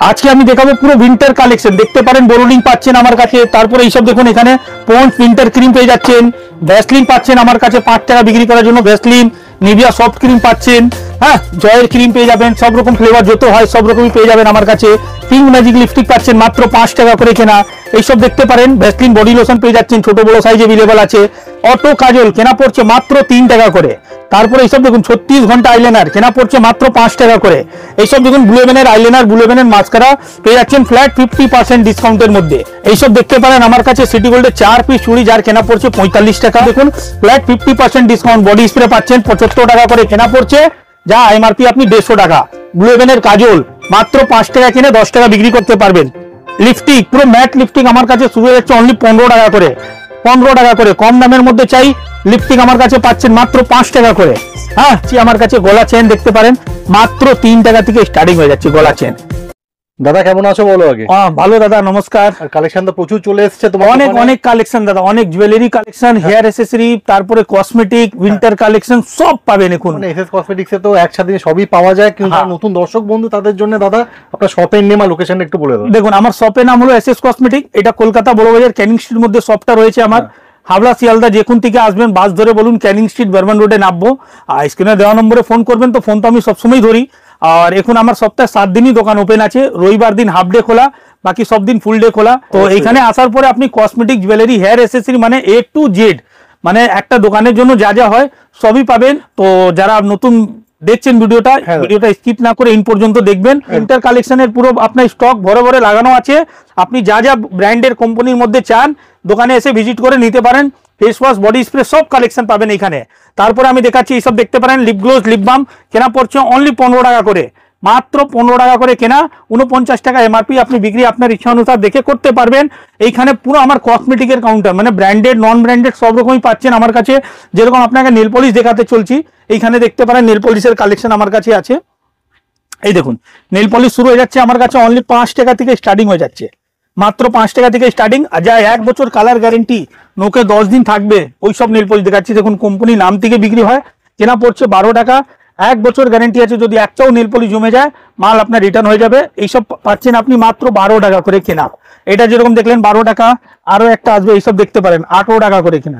আজকে আমি দেখাবো পুরো উইন্টার কালেকশন। দেখতে পারেন বোরোলিং পাচ্ছেন আমার কাছে, তারপরে এইসব দেখুন এখানে পন্ডস উইন্টার ক্রিম পেয়ে যাচ্ছেন, ভ্যাসলিন পাচ্ছেন আমার কাছে 5 টাকা বিক্রি করার জন্য ভ্যাসলিন, নিভিয়া সফট ক্রিম পাচ্ছেন, হ্যাঁ জয়ের ক্রিম পেয়ে যাবেন, সব রকম ফ্লেভার যত হয় সব রকমই পেয়ে যাবেন আমার কাছে। পিঙ্ক ম্যাজিক লিপস্টিক পাচ্ছেন মাত্র 5 টাকা করে কেনা। এইসব দেখতে পারেন ভ্যাসলিন বডি লোশন পেয়ে যাচ্ছেন, ছোট বড় সাইজ अवेलेबल আছে। অটো কাজল কেনা পড়ছে মাত্র 3 টাকা করে। তারপরে এইসব দেখুন 36 ঘন্টা আইলাইনার কেনা পড়ছে মাত্র 5 টাকা করে। এইসব দেখুন ব্লু হেভেনের আইলাইনার, ব্লু হেভেনের মাস্কারা পেয়ে যাচ্ছেন ফ্ল্যাট 50% ডিসকাউন্টের মধ্যে। এইসব দেখতে পারেন আমার কাছে সিটি গোল্ডের 4 পিস চুড়ি, যার কেনা পড়ছে 45 টাকা। দেখুন ফ্ল্যাট 50% ডিসকাউন্ট। বডি স্প্রে পাচ্ছেন 75 টাকা করে কেনা পড়ছে, যা এমআরপি আপনি 150 টাকা। ব্লু হেভেনের কাজল মাত্র 5 টাকা কিনে 10 টাকা বিক্রি করতে পারবেন। লিপস্টিক পুরো ম্যাট লিপস্টিক আমার কাছে শুরু হয়ে যাচ্ছে অনলি 15 টাকা করে। 15 টাকা করে কম দামের মধ্যে চাই লিপস্টিক আমার কাছে পাচ্ছেন মাত্র 5 টাকা করে। হ্যাঁ আমার কাছে গলা চেন দেখতে পারেন মাত্র 3 টাকা থেকে স্টার্টিং হয়ে যাচ্ছে গলা চেন। দাদা কেমন আছো বলো আগে? ভালো দাদা, নমস্কার। কালেকশন তো প্রচুর চলে এসেছে তোমার, অনেক কালেকশন দাদা, অনেক জুয়েলারি কালেকশন, হেয়ার অ্যাসেসরি, তারপরে কসমেটিক, উইন্টার কালেকশন সব পাবেন এখন। মানে এসএস কসমেটিক্সে তো একসাথে সবই পাওয়া যায়, কিন্তু নতুন দর্শক বন্ধু তাদের জন্য দাদা আপনার শপের নেম আর লোকেশনটা একটু বলে দাও। দেখুন আমার শপের নাম হলো এসএস কসমেটিক, এটা কলকাতা বড়বাজার ক্যানিং স্ট্রিট মধ্যে শপটা রয়েছে আমার। হাবড়া শিয়ালদা যেখান থেকে আসবেন বাস ধরে বলুন ক্যানিং স্ট্রিট বার্মান রোডে নামবো, আর স্ক্রিনে দেওয়া নম্বরে ফোন করবেন, তো ফোন তো আমি সবসময় ধরি। আর এখন আমার সপ্তাহে 7 দিনই দোকান ওপেন আছে, রবিবার দিন হাফ ডে খোলা, বাকি সব দিন ফুল ডে খোলা। তো এখানে আসার পরে আপনি কসমেটিক, জুয়েলারি, হেয়ার অ্যাসেসরি মানে A to Z, মানে একটা দোকানের জন্য যা যা হয় সবই পাবেন। তো যারা নতুন দেখছেন ভিডিওটা স্কিপ না করে ইন পর্যন্ত দেখবেন। উইন্টার কালেকশনের পুরো আপনার স্টক ভরে ভরে লাগানো আছে। আপনি যা যা ব্র্যান্ডের কোম্পানির মধ্যে চান দোকানে এসে ভিজিট করে নিতে পারেন। ফেস ওয়াশ, বডি স্প্রে সব কালেকশন পাবেন এখানে। তারপরে আমি দেখাচ্ছি এইসব দেখতে পারেন লিপ গ্লোজ, লিপ বাম কেনা পড়ছে অনলি 15 টাকা করে, মাত্র 15 টাকা করে কেনা, 49 টাকা এমআরপি। আপনি বিক্রি আপনার ইচ্ছা অনুসার দেখে করতে পারবেন। এইখানে পুরো আমার কসমেটিকের কাউন্টার, মানে ব্র্যান্ডেড নন ব্র্যান্ডেড সব রকমই পাচ্ছেন আমার কাছে। যেরকম আপনাকে নেল পলিশ দেখাতে চলছি, এইখানে দেখতে পারেন নেল পলিশের কালেকশন আমার কাছে আছে। এই দেখুন নেল পলিশ শুরু হয়ে যাচ্ছে আমার কাছে অনলি 5 টাকা থেকে স্টার্টিং হয়ে যাচ্ছে, মাত্র 5 টাকা থেকে স্টার্টিং। আর যা 1 বছর কালার গ্যারেন্টি, নোকে 10 দিন থাকবে, ওই সব নেল পলিশ দেখাচ্ছি। দেখুন কোম্পানি নাম থেকে বিক্রি হয়, কেনা পড়ছে 12 টাকা। 1 বছর গ্যারেন্টি আছে, যদি একটাও নেল পলিশ জমে যায় মাল আপনার রিটার্ন হয়ে যাবে। এইসব পাচ্ছেন আপনি মাত্র 12 টাকা করে কেনা। এটা যেরকম দেখলেন 12 টাকা, আরো একটা আসবে এইসব দেখতে পারেন 18 টাকা করে কেনা।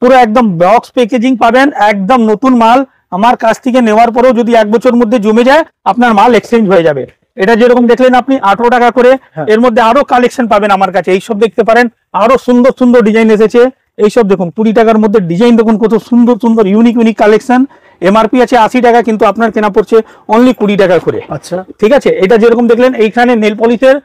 পুরো একদম বক্স প্যাকেজিং পাবেন, একদম নতুন মাল। আমার কাছ থেকে নেওয়ার পরেও যদি 1 বছর মধ্যে জমে যায় আপনার মাল এক্সচেঞ্জ হয়ে যাবে। এটা যেরকম দেখলেন আপনি 18 টাকা করে। এর মধ্যে আরো কালেকশন পাবেন আমার কাছে, এইসব দেখতে পারেন আরো সুন্দর সুন্দর ডিজাইন এসেছে। এইসব দেখুন 20 টাকার মধ্যে ডিজাইন, দেখুন কত সুন্দর সুন্দর ইউনিক কালেকশন। এমআরপি আছে 80 টাকা, কিন্তু আপনার কেনা পড়ছে অনলি 20 টাকা করে। আচ্ছা ঠিক আছে। এটা যেরকম দেখলেন এইখানে নেল পলিশের,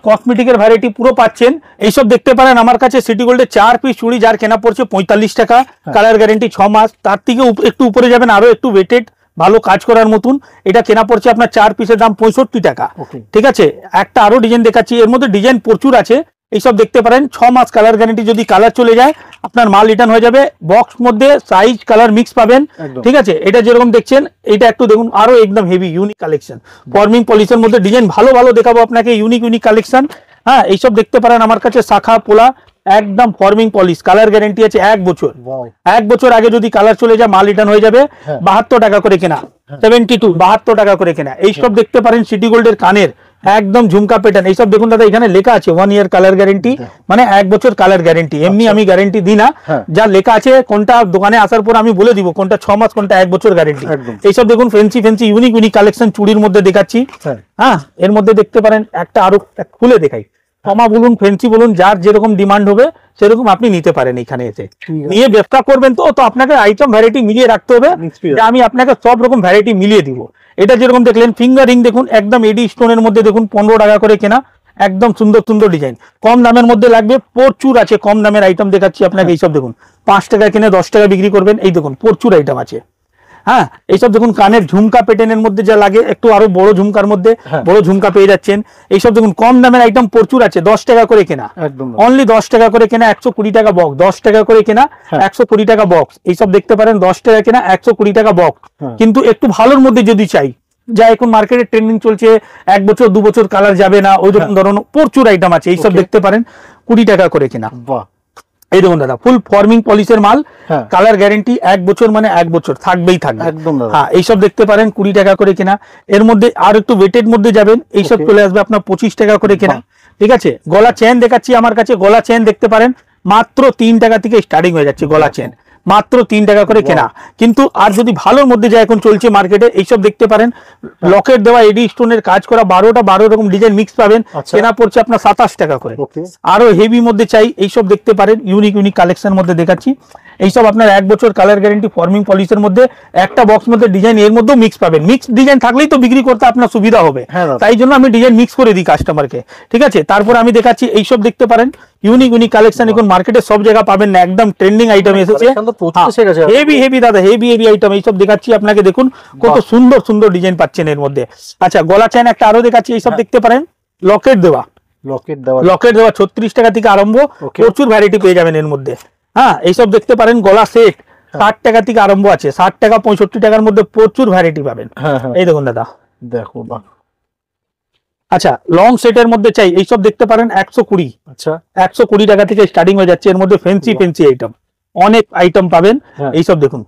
কসমেটিকের ভ্যারাইটি পুরো পাচ্ছেন। এইসব দেখতে পারেন আমার কাছে সিটি গোল্ডের 4 পিস চুড়ি, যার কেনা পড়ছে 45 টাকা, কালার গ্যারেন্টি 6 মাস। তার থেকে একটু উপরে যাবেন আরো একটু ওয়েটেড ভালো কাজ করার মতন, এটা কেনা পড়ছে আপনার 4 পিসের দাম 65 টাকা। ঠিক আছে। একটা আরো ডিজাইন দেখাচ্ছি, এর মধ্যে ডিজাইন প্রচুর আছে। এইসব দেখতে পারেন 6 মাস কালার গ্যারেন্টি, যদি কালার চলে যায় আপনার মাল রিটার্ন হয়ে যাবে। বক্স মধ্যে সাইজ কালার মিক্স পাবেন। ঠিক আছে। এটা যেরকম দেখছেন এটা একটু দেখুন আরো একদম হেভি ইউনিক কালেকশন। ফর্মিং পলিশের মধ্যে ডিজাইন ভালো ভালো দেখাবো আপনাকে, ইউনিক কালেকশন। হ্যাঁ এইসব দেখতে পারেন আমার কাছে শাখা পোলা, একদম ফর্মিং পলিশ, কালার গ্যারেন্টি আছে 1 বছর। 1 বছর আগে যদি কালার চলে যায় মাল রিটার্ন হয়ে যাবে। 72 টাকা করে কেনা, 72 টাকা করে কেনা। এইসব দেখতে পারেন সিটি গোল্ডের কানের একদম ঝুমকা প্যাটার্ন। এইসব দেখুন দাদা এখানে লেখা আছে 1 ইয়ার কালার গ্যারেন্টি, মানে 1 বছর কালার গ্যারেন্টি। এমনি আমি গ্যারেন্টি দিই না, যা লেখা আছে কোনটা দোকানে আসার পর আমি বলে দিব কোনটা 6 মাস কোনটা 1 বছর গ্যারেন্টি। এইসব দেখুন ফ্যান্সি ইউনিক কালেকশন চুড়ির মধ্যে দেখাচ্ছি। হ্যাঁ এর মধ্যে দেখতে পারেন একটা আরো খুলে দেখাই, কমা বলুন ফ্যান্সি বলুন, যার যেরকম ডিমান্ড হবে সেরকম আপনি নিতে পারেন। এখানে এসে নিয়ে ব্যবসা করবেন তো আপনাকে আইটেম ভ্যারাইটি মিলিয়ে রাখতে হবে, আমি আপনাকে সব রকম ভ্যারাইটি মিলিয়ে দিব। এটা যেরকম দেখলেন ফিঙ্গার রিং, দেখুন একদম এডি স্টোনের মধ্যে, দেখুন 15 টাকা করে কেনা, একদম সুন্দর সুন্দর ডিজাইন। কম দামের মধ্যে লাগবে, প্রচুর আছে কম দামের আইটেম দেখাচ্ছি আপনাকে। এইসব দেখুন 5 টাকা কিনে 10 টাকা বিক্রি করবেন। এই দেখুন প্রচুর আইটেম আছে। হ্যাঁ এইসব দেখুন কানের ঝুমকা প্যাটার্নের মধ্যে যা লাগে, একটু আরো বড় ঝুমকার মধ্যে বড় ঝুমকা পেয়ে যাচ্ছেন। এইসব দেখুন কম দামের আইটেম প্রচুর আছে, 10 টাকা করে কেনা, অনলি 10 টাকা করে কেনা, 120 টাকা বক্স, 10 টাকা করে কেনা 120 টাকা বক্স। এইসব দেখতে পারেন 10 টাকা কেনা 120 টাকা বক্স। কিন্তু একটু ভালোর মধ্যে যদি চাই, যা এখন মার্কেটে ট্রেন্ডিং চলছে, 1 বছর 2 বছর কালার যাবে না, ওই রকম ধরনের প্রচুর আইটেম আছে। এইসব দেখতে পারেন 20 টাকা করে কেনা। এই দেখুন দাদা, ফুল ফর্মিং পলিশের মাল, কালার গ্যারেন্টি 1 বছর, মানে 1 বছর থাকবেই থাকবে একদম। হ্যাঁ, এইসব দেখতে পারেন 20 টাকা করে কেনা। এর মধ্যে আর একটু ওয়েটের মধ্যে যাবেন, এইসব চলে আসবে আপনার 25 টাকা করে কেনা। ঠিক আছে, গলা চেন দেখাচ্ছি আমার কাছে, গলা চেন দেখতে পারেন মাত্র 3 টাকা থেকে স্টার্টিং হয়ে যাচ্ছে গলা চেন, মাত্র 3 টাকা করে কেনা। কিন্তু আর যদি ভালোর মধ্যে যায়, এখন চলছে মার্কেটে, এইসব দেখতে পারেন লকেট দেওয়া এডি স্টোনের কাজ করা 12 রকম ডিজাইন মিক্স পাবেন, কেনা পড়ছে আপনার 27 টাকা করে। আরো হেভি মধ্যে চাই, এইসব দেখতে পারেন, ইউনিক কালেকশন মধ্যে দেখাচ্ছি। এইসব আপনার 1 বছর কালার গ্যারেন্টি ফর্মিং পলিশের মধ্যে, একটা বক্স মধ্যে ডিজাইন এর মধ্যেও মিক্স পাবেন। মিক্স ডিজাইন থাকলেই তো বিক্রি করতে আপনার সুবিধা হবে, তাই জন্য আমি ডিজাইন মিক্স করে দিই কাস্টমারকে। ঠিক আছে, তারপর আমি দেখাচ্ছি এইসব দেখতে পারেন ইউনিক কালেকশন, এখন মার্কেটে সব জায়গা পাবেন না, একদম ট্রেন্ডিং আইটেম এসেছে, হেভি দাদা, হেভি আইটেম এইসব দেখাচ্ছি আপনাকে। দেখুন কত সুন্দর সুন্দর ডিজাইন পাচ্ছেন এর মধ্যে। আচ্ছা, গলা চেন একটা আরো দেখাচ্ছি, এইসব দেখতে পারেন লকেট দেওয়া 36 টাকা থেকে আরম্ভ, প্রচুর ভ্যারাইটি পেয়ে যাবেন এর মধ্যে। হ্যাঁ, এইসব দেখতে পারেন গলা সেট 60 টাকা থেকে আরম্ভ আছে, 60 টাকা 65 টাকার মধ্যে প্রচুর ভ্যারাইটি পাবেন। এই দেখুন দাদা, দেখো। আচ্ছা, লং সেটের মধ্যে চাই, এইসব দেখতে পারেন 120। আচ্ছা, 120 টাকা থেকে স্টার্টিং হয়ে যাচ্ছে। এর মধ্যে ফ্যান্সি আইটেম, অনেক আইটেম পাবেন। এইসব দেখুন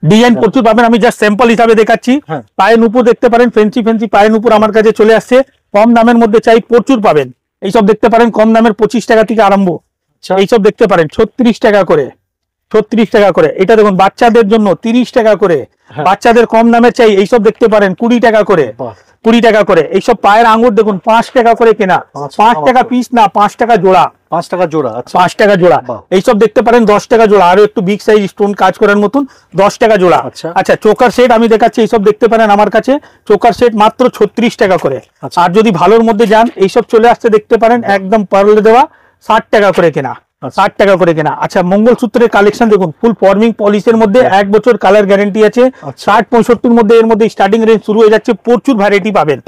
ডিজাইন প্রচুর পাবেন, আমি জাস্ট স্যাম্পল হিসাবে দেখাচ্ছি। পায়ের নুপুর দেখতে পারেন, ফ্যান্সি পায়ের নুপুর আমার কাছে চলে আসছে, কম দামের মধ্যে চাই, প্রচুর পাবেন। এইসব দেখতে পারেন কম দামের 25 টাকা থেকে আরম্ভ, এইসব দেখতে পারেন 36 টাকা করে, 36 টাকা করে। এটা দেখুন বাচ্চাদের জন্য 30 টাকা করে, বাচ্চাদের কম দামের চাই, এইসব দেখতে পারেন 20 টাকা করে, 20 টাকা করে। এইসব পায়ের আঙ্গুর দেখুন 5 টাকা করে কেনা, 5 টাকা পিস না, 5 টাকা জোড়া, 5 টাকা জোড়া, 5 টাকা জোড়া। এইসব দেখতে পারেন 10 টাকা জোড়া, আরো একটু বিগ সাইজ স্টোন কাজ করার মতন 10 টাকা জোড়া। আচ্ছা, চোকার সেট আমি দেখাচ্ছি, এইসব দেখতে পারেন আমার কাছে চোকার সেট মাত্র 36 টাকা করে। আর যদি ভালোর মধ্যে যান, এইসব চলে আসতে দেখতে পারেন একদম পার্লে দেওয়া 60 টাকা করে কেনা, 60 টাকা করে কেনা। আচ্ছা, মঙ্গলসূত্রের কালেকশন দেখুন, ফুল ফর্মিং পলিশের মধ্যে 1 বছর কালার গ্যারেন্টি আছে, 60-65 মধ্যে এর মধ্যে স্টার্টিং রেঞ্জ শুরু হয়ে যাচ্ছে, প্রচুর ভ্যারাইটি পাবেন।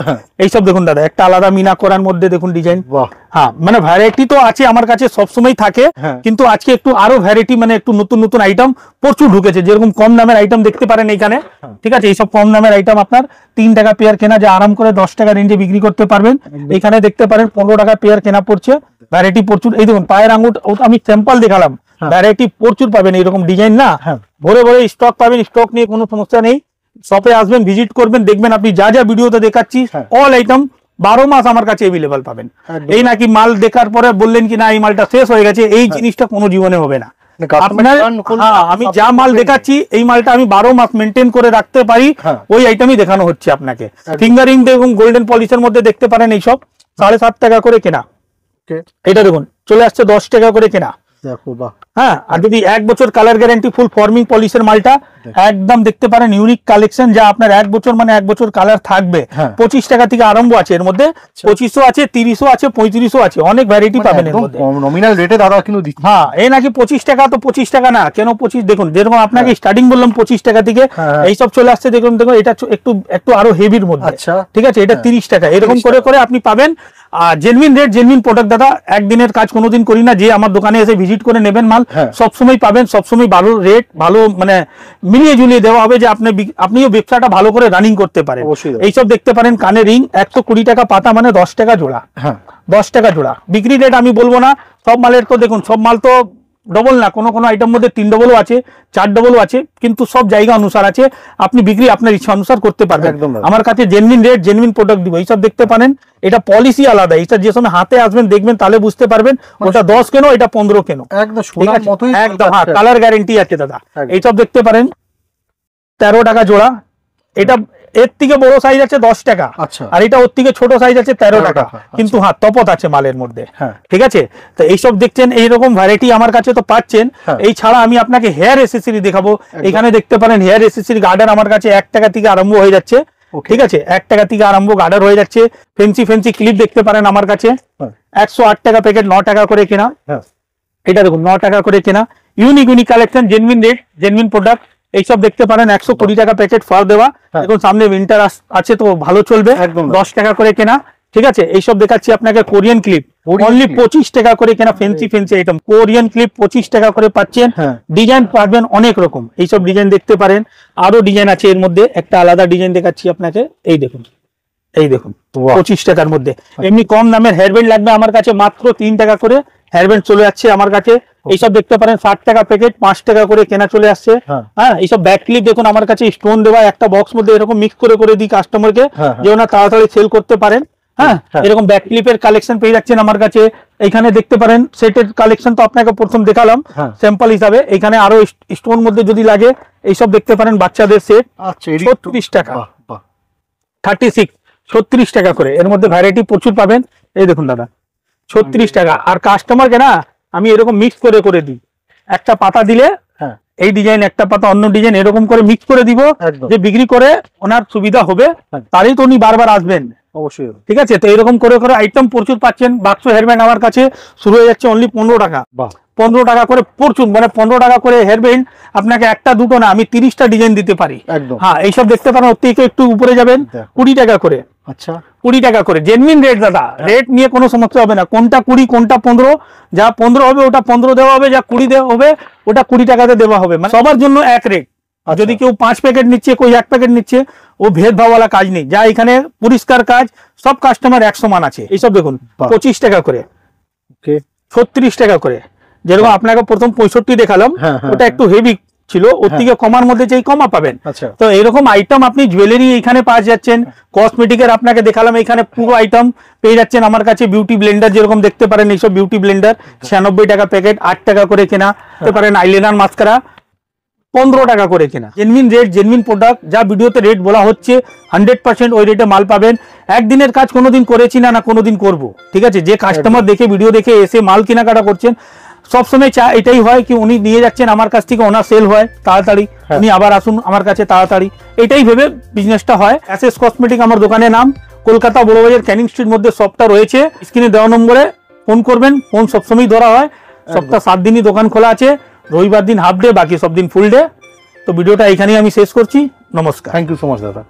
এইসব দেখুন দাদা, একটা আলাদা মিনা করার মধ্যে দেখুন ডিজাইন। হ্যাঁ, মানে ভ্যারাইটি তো আছে আমার কাছে সবসময় থাকে, কিন্তু আজকে একটু আরো ভ্যারাইটি, মানে একটু নতুন আইটেম প্রচুর ঢুকেছে। যেরকম কম দামের আইটেম দেখতে পারেন এইখানে। ঠিক আছে, এইসব কম দামের আইটেম আপনার 3 টাকা পেয়ার কেনা, যা আরাম করে 10 টাকা রেঞ্জে বিক্রি করতে পারবেন। এখানে দেখতে পারেন 15 টাকা পেয়ার কেনা পড়ছে, ভ্যারাইটি প্রচুর। এই দেখুন পায়ের আঙ্গুর, আমি স্যাম্পল দেখালাম, ভ্যারাইটি প্রচুর পাবেন। এইরকম ডিজাইন না, ভরে স্টক পাবেন, স্টক নিয়ে কোনো সমস্যা নেই। শপে আসবেন, ভিজিট করবেন, দেখবেন আপনি যা যা ভিডিওতে দেখাচ্ছি অল আইটেম 12 মাস আমার কাছে এভেলেবল পাবেন। এই নাকি মাল দেখার পরে বললেন কি না এই মালটা শেষ হয়ে গেছে, এই জিনিসটা কোনো জীবনে হবে না। আপনার আমি যা মাল দেখাচ্ছি এই মালটা আমি 12 মাস মেনটেন করে রাখতে পারি, ওই আইটেমই দেখানো হচ্ছে আপনাকে। ফিঙ্গারিং এবং গোল্ডেন পলিশের মধ্যে দেখতে পারেন এইসব 7.5 টাকা করে কেনা। এটা দেখুন চলে আসছে 10 টাকা করে কেনা। হ্যাঁ, আর যদি 1 বছর কালার গ্যারান্টি ফুল ফর্মিং পলিশের মালটা একদম দেখতে পারেন ইউনিক কালেকশন, যা আপনার 1 বছর মানে 1 বছর কালার থাকবে। 25 টাকা থেকে আরম্ভ আছে, এর মধ্যে 2500 আছে, 3000 আছে, 3500 আছে, অনেক ভ্যারাইটি পাবেন এর মধ্যে। নমিনাল রেটে দাদা কিন্তু দিচ্ছি। হ্যাঁ, এই নাকি 25 টাকা, তো 25 টাকা না কেন 25, দেখুন যেরকম আপনাকে স্টার্টিং বললাম 25 টাকা থেকে, এইসব চলে আসছে। দেখুন এটা একটু আরো হেভির মধ্যে। ঠিক আছে, এটা 30 টাকা, এরকম করে করে আপনি পাবেন। আর জেনুইন রেট, জেনুইন প্রোডাক্ট দাদা, একদিনের কাজ কোনোদিন করি না। যে আমার দোকানে এসে ভিজিট করে নেবেন মাল, সবসময় পাবেন, সবসময় ভালো রেট, ভালো মানে মিলিয়ে ঝুলিয়ে দেওয়া হবে, যে আপনিও ব্যবসাটা ভালো করে রানিং করতে পারেন। এইসব দেখতে পারেন কানে রিং 120 টাকা পাতা, মানে 10 টাকা জোড়া, 10 টাকা জোড়া। বিক্রি রেট আমি বলবো না, সব মালের তো দেখুন, সব মাল তো ডবল না, কোনো আইটেম মধ্যে 3 ডবলও আছে, 4 ডবলও আছে, কিন্তু সব জায়গা অনুসার আছে। আপনি বিক্রি আপনার ইচ্ছা অনুসার করতে পারবেন। আমার কাছে জেনুইন রেট, জেনুইন প্রোডাক্ট দিব। এইসব দেখতে পারেন, এটা পলিসি আলাদা, এটা যে সময় হাতে আসবেন দেখবেন তাহলে বুঝতে পারবেন ওটা 10 কেন, এটা 15 কেন, একদম। হ্যাঁ, কালার গ্যারেন্টি আছে দাদা। এইসব দেখতে পারেন 13 টাকা জোড়া। এটা এর থেকে বড় সাইজ আছে 10 টাকা, আর এটা ওর থেকে ছোট সাইজ আছে 13 টাকা, কিন্তু হ্যাঁ তফাৎ আছে মালের মধ্যে। ঠিক আছে, তো এইসব দেখছেন, এইরকম ভ্যারাইটি আমার কাছে তো পাচ্ছেন। এই ছাড়া আমি আপনাকে হেয়ার এসেসরি দেখাবো। এখানে দেখতে পারেন হেয়ার এসেসরি গার্ডার আমার কাছে 1 টাকা থেকে আরম্ভ হয়ে যাচ্ছে। ঠিক আছে, 1 টাকা থেকে আরম্ভ গার্ডার হয়ে যাচ্ছে। ফেন্সি ক্লিপ দেখতে পারেন আমার কাছে 108 টাকা প্যাকেট, 9 টাকা করে কেনা। এটা দেখুন 9 টাকা করে কেনা, unique collection, genuine rate, genuine product. এইসব দেখতে পারেন 120 টাকা প্যাকেট, ফার দেওয়া। এখন সামনে উইন্টার আছে তো ভালো চলবে, 10 টাকা করে কেনা। ঠিক আছে, এইসব দেখাচ্ছি আপনাকে কোরিয়ান ক্লিপ, অনলি 25 টাকা করে কেনা। ফেন্সি আইটেম কোরিয়ান ক্লিপ 25 টাকা করে পাচ্ছেন। ডিজাইন পাবেন অনেক রকম, এইসব ডিজাইন দেখতে পারেন। আরো ডিজাইন আছে এর মধ্যে, একটা আলাদা ডিজাইন দেখাচ্ছি আপনাকে। এই দেখুন 25 টাকার মধ্যে। এমনি কম দামের হেয়ার ব্যান্ড লাগবে আমার কাছে মাত্র 3 টাকা করে, হেয়ার ব্যান্ড চলে যাচ্ছে আমার কাছে। এইসব দেখতে পারেন 60 টাকা প্যাকেট, 5 টাকা করে কেনা চলে আসছে। হ্যাঁ, এইসব ব্যাক ক্লিপ দেখুন আমার কাছে স্টোন দেওয়া, একটা বক্স মধ্যে এরকম মিক্স করে দিই কাস্টমারকে, যে ওনা তাড়াতাড়ি সেল করতে পারেন। হ্যাঁ, এরকম ব্যাক ক্লিপের কালেকশন পেয়ে যাচ্ছেন আমার কাছে। এখানে দেখতে পারেন সেটের কালেকশন তো আপনাকে প্রথম দেখালাম স্যাম্পল হিসাবে। এখানে আরো স্টোন মধ্যে যদি লাগে এইসব দেখতে পারেন বাচ্চাদের সেট। 36 টাকা, 36 36 টাকা করে। এর মধ্যে ভ্যারাইটি প্রচুর পাবেন। এই দেখুন দাদা 36 টাকা। আর কাস্টমারকে না আমি এরকম মিক্স করে দিই, একটা পাতা দিলে এই ডিজাইন, একটা পাতা অন্য ডিজাইন, এরকম করে মিক্স করে দিব, যে বিক্রি করে ওনার সুবিধা হবে, তারই তো উনি বারবার আসবেন। অবশ্যই, ঠিক আছে। তো এরকম করে আইটেম প্রচুর পাচ্ছেন। বাক্স হেয়ার ব্যান্ড আমার কাছে শুরু হয়ে যাচ্ছে অনলি 15 টাকা। 15 টাকা করে প্রচুর, মানে 15 টাকা করে হেয়ার ব্যান্ড আপনাকে একটা দুটো না, আমি 30টা ডিজাইন দিতে পারি। হ্যাঁ, এইসব দেখতে পারেন। ওর থেকে একটু উপরে যাবেন 20 টাকা করে। আচ্ছা, 20 টাকা করে জেনুইন রেট দাদা। রেট নিয়ে কোনো সমস্যা হবে না। কোনটা 20, কোনটা 15, যা 15 হবে ওটা 15 দেওয়া হবে, যা 20 দেওয়া হবে ওটা 20 টাকাতে দেওয়া হবে। মানে সবার জন্য এক রেট। যদি কেউ 5 প্যাকেট নিচ্ছে, কেউ 1 প্যাকেট নিচ্ছে, ও ভেদভাবওয়ালা কাজ নেই। যা এখানে পরিষ্কার কাজ, সব কাস্টমার 1 সমান আছে। এইসব দেখুন 25 টাকা করে, 36 টাকা করে। যেরকম আপনাকে প্রথম 65 দেখালাম, ওটা একটু হেভি ছিল, ওর থেকে কমার মধ্যে যেই কমা পাবেন। তো এরকম আইটেম আপনি জুয়েলারি এখানে পাওয়া যাচ্ছেন। কসমেটিকের আপনাকে দেখালাম, এখানে পুরো আইটেম পেয়ে যাচ্ছেন আমার কাছে। বিউটি ব্লেন্ডার যেরকম দেখতে পারেন, এইসব বিউটি ব্লেন্ডার 96 টাকা প্যাকেট, 8 টাকা করে কেনা দেখতে পারেন। আইলাইনার মাস্কারা 15 টাকা করে কেনা। জেনুইন রেট, জেনুইন প্রোডাক্ট, যা ভিডিওতে রেট বলা হচ্ছে 100% ওই রেটে মাল পাবেন। একদিনের কাজ কোনোদিন করেছি না, না কোনোদিন করব। ঠিক আছে। যে কাস্টমার দেখে, ভিডিও দেখে এসে মাল কেনাকাটা করছেন, সবসময় এটাই হয় কি উনি নিয়ে যাচ্ছেন আমার কাছ থেকে, ওনার সেল হয় তাড়াতাড়ি, উনি আবার আসুন আমার কাছে তাড়াতাড়ি, এটাই ভেবে বিজনেসটা হয়। এসএস কসমেটিক আমার দোকানের নাম। কলকাতা বড়বাজার ক্যানিং স্ট্রিট মধ্যে শপটা রয়েছে। স্ক্রিনে দেওয়া নম্বরে ফোন করবেন, ফোন সবসময় ধরা হয়। সপ্তাহ 7 দিনই দোকান খোলা আছে, রবিবার দিন হাফ ডে, বাকি সব দিন ফুল ডে। তো ভিডিওটা এখানেই আমি শেষ করছি। নমস্কার। থ্যাংক ইউ সো মাচ দাদা।